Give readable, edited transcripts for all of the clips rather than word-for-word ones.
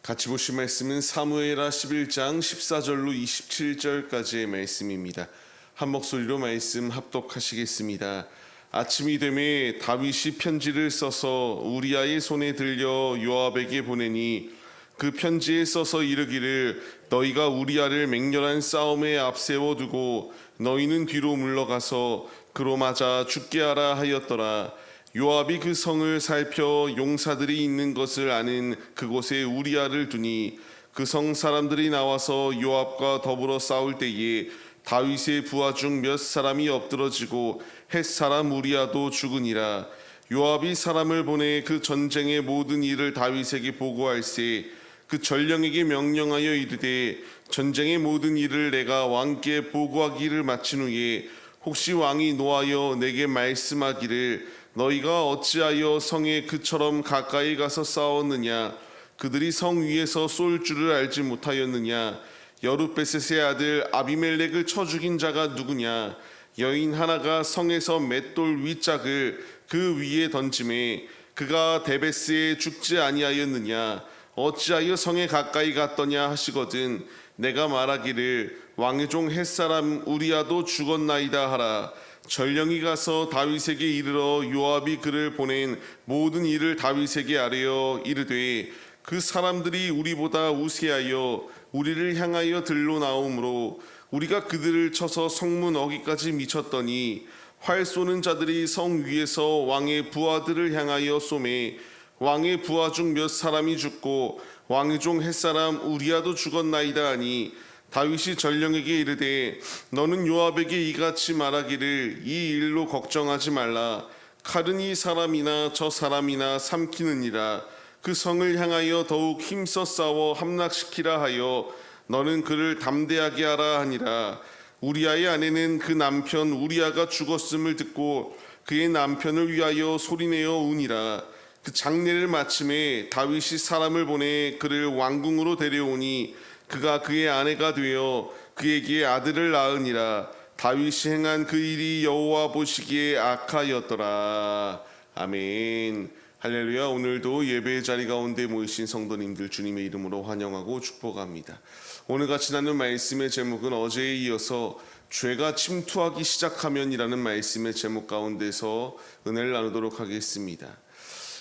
같이 보실 말씀은 사무엘하 11장 14절로 27절까지의 말씀입니다. 한 목소리로 말씀 합독하시겠습니다. 아침이 되매 다윗이 편지를 써서 우리아의 손에 들려 요압에게 보내니 그 편지에 써서 이르기를 너희가 우리아를 맹렬한 싸움에 앞세워 두고 너희는 뒤로 물러가서 그로 맞아 죽게 하라 하였더라. 요압이 그 성을 살펴 용사들이 있는 것을 아는 그곳에 우리아를 두니 그 성 사람들이 나와서 요압과 더불어 싸울 때에 다윗의 부하 중 몇 사람이 엎드러지고 헷 사람 우리아도 죽으니라. 요압이 사람을 보내 그 전쟁의 모든 일을 다윗에게 보고할세 그 전령에게 명령하여 이르되 전쟁의 모든 일을 내가 왕께 보고하기를 마친 후에 혹시 왕이 노하여 내게 말씀하기를 너희가 어찌하여 성에 그처럼 가까이 가서 싸웠느냐 그들이 성 위에서 쏠 줄을 알지 못하였느냐 여룻베셋의 아들 아비멜렉을 쳐 죽인 자가 누구냐 여인 하나가 성에서 맷돌 윗짝을 그 위에 던짐에 그가 데베스에 죽지 아니하였느냐 어찌하여 성에 가까이 갔더냐 하시거든 내가 말하기를 왕의 종 햇사람 우리아도 죽었나이다 하라. 전령이 가서 다윗에게 이르러 요압이 그를 보낸 모든 일을 다윗에게 아뢰어 이르되 그 사람들이 우리보다 우세하여 우리를 향하여 들러 나오므로 우리가 그들을 쳐서 성문 어귀까지 미쳤더니 활 쏘는 자들이 성 위에서 왕의 부하들을 향하여 쏘매 왕의 부하 중 몇 사람이 죽고 왕의 종 햇사람 우리아도 죽었나이다 하니 다윗이 전령에게 이르되 너는 요압에게 이같이 말하기를 이 일로 걱정하지 말라. 칼은 이 사람이나 저 사람이나 삼키느니라. 그 성을 향하여 더욱 힘써 싸워 함락시키라 하여 너는 그를 담대하게 하라 하니라. 우리아의 아내는 그 남편 우리아가 죽었음을 듣고 그의 남편을 위하여 소리내어 우니라. 그 장례를 마침에 다윗이 사람을 보내 그를 왕궁으로 데려오니 그가 그의 아내가 되어 그에게 아들을 낳으니라. 다윗이 행한 그 일이 여호와 보시기에 악하였더라. 아멘. 할렐루야. 오늘도 예배의 자리 가운데 모이신 성도님들 주님의 이름으로 환영하고 축복합니다. 오늘 같이 나눈 말씀의 제목은 어제에 이어서 죄가 침투하기 시작하면이라는 말씀의 제목 가운데서 은혜를 나누도록 하겠습니다.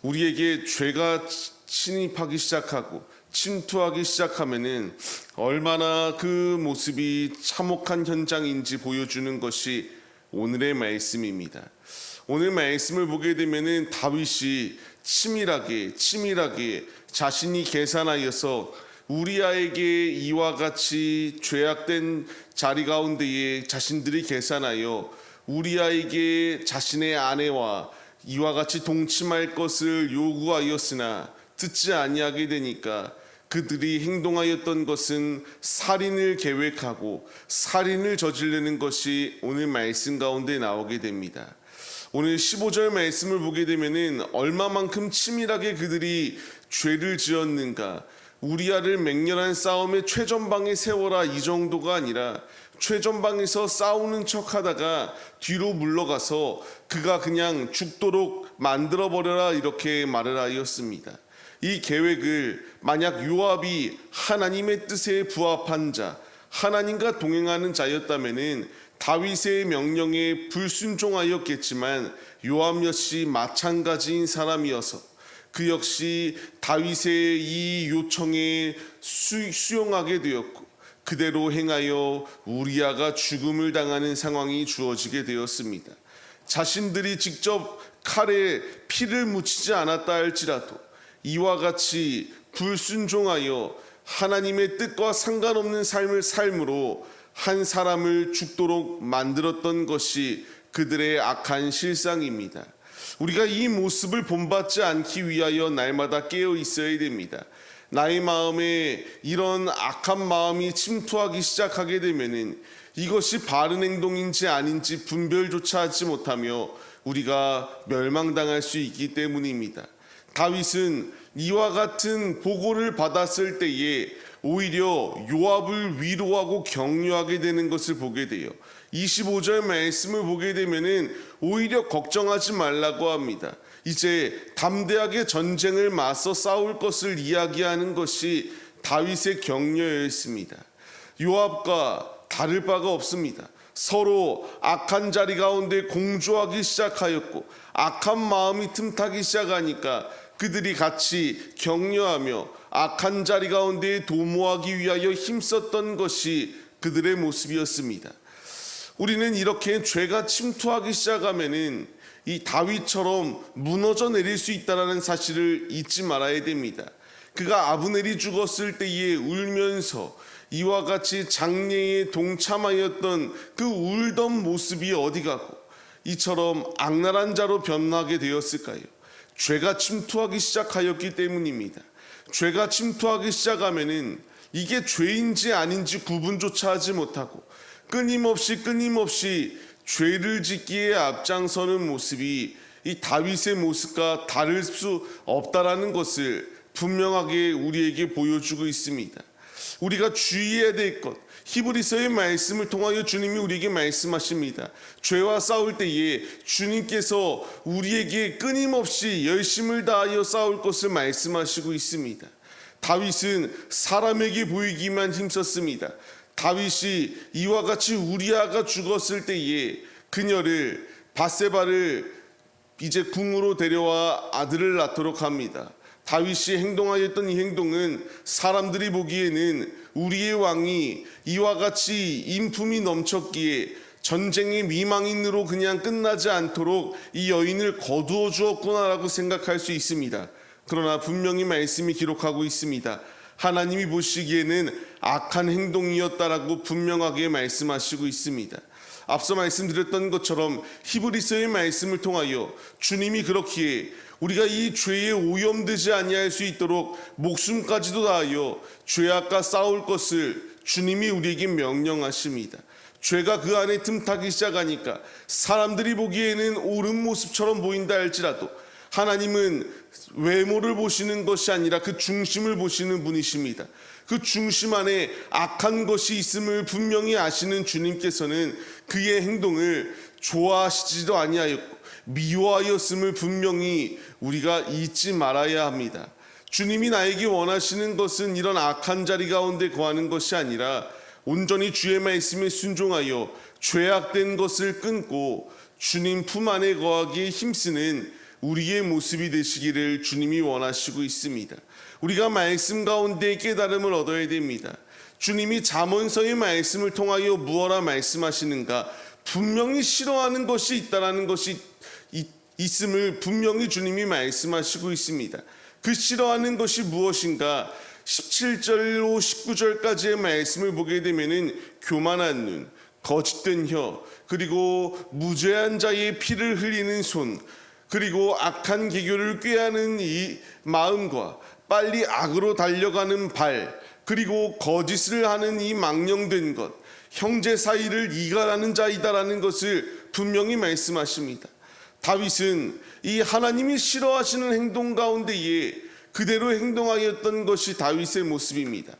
우리에게 죄가 침입하기 시작하고 침투하기 시작하면은 얼마나 그 모습이 참혹한 현장인지 보여주는 것이 오늘의 말씀입니다. 오늘 말씀을 보게 되면은 다윗이 치밀하게 자신이 계산하여서 우리아에게 이와 같이 죄악된 자리 가운데에 자신들이 계산하여 우리아에게 자신의 아내와 이와 같이 동침할 것을 요구하였으나 듣지 아니하게 되니까 그들이 행동하였던 것은 살인을 계획하고 살인을 저지르는 것이 오늘 말씀 가운데 나오게 됩니다. 오늘 15절 말씀을 보게 되면은 얼마만큼 치밀하게 그들이 죄를 지었는가. 우리아를 맹렬한 싸움의 최전방에 세워라 이 정도가 아니라 최전방에서 싸우는 척하다가 뒤로 물러가서 그가 그냥 죽도록 만들어버려라 이렇게 말을 하였습니다. 이 계획을 만약 요압이 하나님의 뜻에 부합한 자, 하나님과 동행하는 자였다면은 다윗의 명령에 불순종하였겠지만 요압 역시 마찬가지인 사람이어서 그 역시 다윗의 이 요청에 수용하게 되었고 그대로 행하여 우리아가 죽음을 당하는 상황이 주어지게 되었습니다. 자신들이 직접 칼에 피를 묻히지 않았다 할지라도 이와 같이 불순종하여 하나님의 뜻과 상관없는 삶을 삶으로 한 사람을 죽도록 만들었던 것이 그들의 악한 실상입니다. 우리가 이 모습을 본받지 않기 위하여 날마다 깨어 있어야 됩니다. 나의 마음에 이런 악한 마음이 침투하기 시작하게 되면은 이것이 바른 행동인지 아닌지 분별조차 하지 못하며 우리가 멸망당할 수 있기 때문입니다. 다윗은 이와 같은 보고를 받았을 때에 오히려 요압을 위로하고 격려하게 되는 것을 보게 돼요. 25절 말씀을 보게 되면은 오히려 걱정하지 말라고 합니다. 이제 담대하게 전쟁을 맞서 싸울 것을 이야기하는 것이 다윗의 격려였습니다. 요압과 다를 바가 없습니다. 서로 악한 자리 가운데 공조하기 시작하였고 악한 마음이 틈타기 시작하니까 그들이 같이 격려하며 악한 자리 가운데 도모하기 위하여 힘썼던 것이 그들의 모습이었습니다. 우리는 이렇게 죄가 침투하기 시작하면은 이 다윗처럼 무너져 내릴 수 있다는 사실을 잊지 말아야 됩니다. 그가 아브넬이 죽었을 때에 울면서 이와 같이 장례에 동참하였던 그 울던 모습이 어디 가고 이처럼 악랄한 자로 변하게 되었을까요? 죄가 침투하기 시작하였기 때문입니다. 죄가 침투하기 시작하면은 이게 죄인지 아닌지 구분조차 하지 못하고 끊임없이 죄를 짓기에 앞장서는 모습이 이 다윗의 모습과 다를 수 없다라는 것을 분명하게 우리에게 보여주고 있습니다. 우리가 주의해야 될 것, 히브리서의 말씀을 통하여 주님이 우리에게 말씀하십니다. 죄와 싸울 때에 주님께서 우리에게 끊임없이 열심을 다하여 싸울 것을 말씀하시고 있습니다. 다윗은 사람에게 보이기만 힘썼습니다. 다윗이 이와 같이 우리아가 죽었을 때에 그녀를 밧세바를 이제 궁으로 데려와 아들을 낳도록 합니다. 다윗이 행동하였던 이 행동은 사람들이 보기에는 우리의 왕이 이와 같이 인품이 넘쳤기에 전쟁의 미망인으로 그냥 끝나지 않도록 이 여인을 거두어 주었구나라고 생각할 수 있습니다. 그러나 분명히 말씀이 기록하고 있습니다. 하나님이 보시기에는 악한 행동이었다라고 분명하게 말씀하시고 있습니다. 앞서 말씀드렸던 것처럼 히브리서의 말씀을 통하여 주님이 그렇기에 우리가 이 죄에 오염되지 아니할 수 있도록 목숨까지도 다하여 죄악과 싸울 것을 주님이 우리에게 명령하십니다. 죄가 그 안에 틈타기 시작하니까 사람들이 보기에는 옳은 모습처럼 보인다 할지라도 하나님은 외모를 보시는 것이 아니라 그 중심을 보시는 분이십니다. 그 중심 안에 악한 것이 있음을 분명히 아시는 주님께서는 그의 행동을 좋아하시지도 아니하였고 미워하였음을 분명히 우리가 잊지 말아야 합니다. 주님이 나에게 원하시는 것은 이런 악한 자리 가운데 거하는 것이 아니라 온전히 주의 말씀에 순종하여 죄악된 것을 끊고 주님 품 안에 거하기에 힘쓰는 우리의 모습이 되시기를 주님이 원하시고 있습니다. 우리가 말씀 가운데 깨달음을 얻어야 됩니다. 주님이 잠언서의 말씀을 통하여 무엇라 말씀하시는가? 분명히 싫어하는 것이 있다라는 것이 있음을 분명히 주님이 말씀하시고 있습니다. 그 싫어하는 것이 무엇인가? 17절로 19절까지의 말씀을 보게 되면은 교만한 눈, 거짓된 혀, 그리고 무죄한 자의 피를 흘리는 손, 그리고 악한 계교를 꾀하는 이 마음과 빨리 악으로 달려가는 발, 그리고 거짓을 하는 이 망령된 것, 형제 사이를 이간하는 자이다라는 것을 분명히 말씀하십니다. 다윗은 이 하나님이 싫어하시는 행동 가운데에 그대로 행동하였던 것이 다윗의 모습입니다.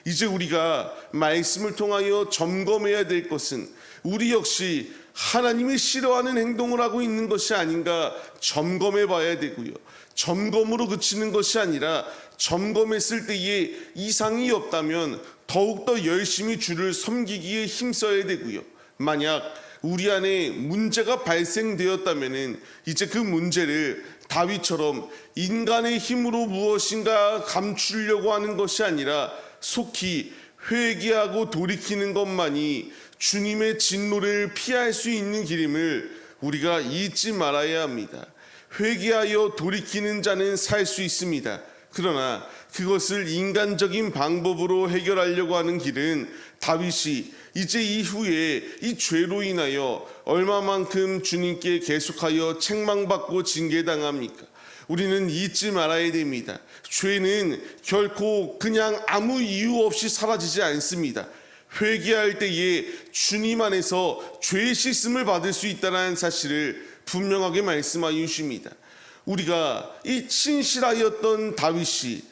이제 우리가 말씀을 통하여 점검해야 될 것은 우리 역시 하나님이 싫어하는 행동을 하고 있는 것이 아닌가 점검해 봐야 되고요. 점검으로 그치는 것이 아니라 점검했을 때에 이상이 없다면 더욱더 열심히 주를 섬기기에 힘써야 되고요. 만약 우리 안에 문제가 발생되었다면 이제 그 문제를 다윗처럼 인간의 힘으로 무엇인가 감추려고 하는 것이 아니라 속히 회개하고 돌이키는 것만이 주님의 진노를 피할 수 있는 길임을 우리가 잊지 말아야 합니다. 회개하여 돌이키는 자는 살 수 있습니다. 그러나 그것을 인간적인 방법으로 해결하려고 하는 길은 다윗이 이제 이후에 이 죄로 인하여 얼마만큼 주님께 계속하여 책망받고 징계당합니까? 우리는 잊지 말아야 됩니다. 죄는 결코 그냥 아무 이유 없이 사라지지 않습니다. 회개할 때에 주님 안에서 죄의 씻음을 받을 수 있다는 사실을 분명하게 말씀하여 주십니다. 우리가 이 신실하였던 다윗이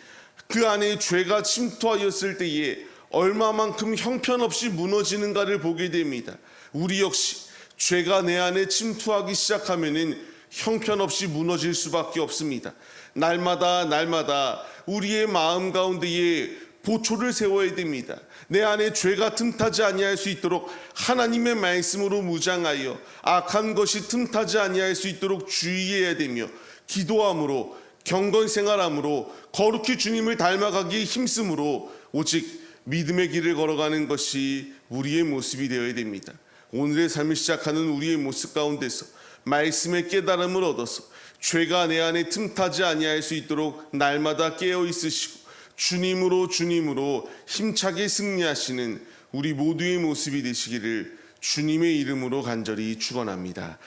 그 안에 죄가 침투하였을 때에 얼마만큼 형편없이 무너지는가를 보게 됩니다. 우리 역시 죄가 내 안에 침투하기 시작하면은 형편없이 무너질 수밖에 없습니다. 날마다 우리의 마음 가운데에 보초를 세워야 됩니다. 내 안에 죄가 틈타지 아니할 수 있도록 하나님의 말씀으로 무장하여 악한 것이 틈타지 아니할 수 있도록 주의해야 되며, 기도함으로 경건 생활함으로 거룩히 주님을 닮아가기에 힘쓰므로 오직 믿음의 길을 걸어가는 것이 우리의 모습이 되어야 됩니다. 오늘의 삶을 시작하는 우리의 모습 가운데서 말씀의 깨달음을 얻어서 죄가 내 안에 틈타지 아니할 수 있도록 날마다 깨어 있으시고 주님으로 힘차게 승리하시는 우리 모두의 모습이 되시기를 주님의 이름으로 간절히 축원합니다.